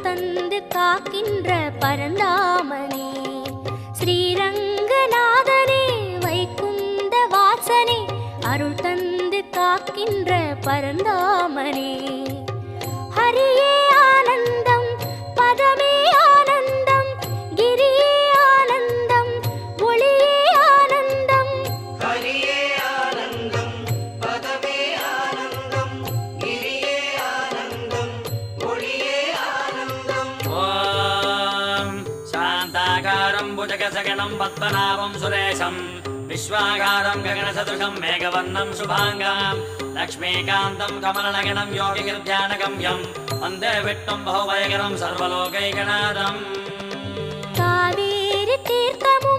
தந்து காக்கின்ற பரந்தாமனே ஸ்ரீரங்கநாதனே வைகுந்த வாசனே அருள் தந்து காக்கின்ற பரந்தாமனே ஹரியே ஆனந்தம் பதமே ஆனந்தம் கிரியே ஆனந்தம் ஒளியே ஆனந்தம் ஹரியே ஆனந்தம் பதமே ஆனந்தம் கிரியே ஆனந்தம் ஒளியே ஆனந்தம். ஓம் சாந்தாகாரம் புஜகசகனம் பத்மநாபம் சுரேஷம் विश्वागारं गगनसदृशं मेघवर्णं शुभाङ्गं लक्ष्मीकान्तं कमलनगनं योगिगिर्ध्यानगम्यं वन्दे विष्णुं बहुभयकरं सर्वलोकैकनाथम् कावेरी तीर्थमुं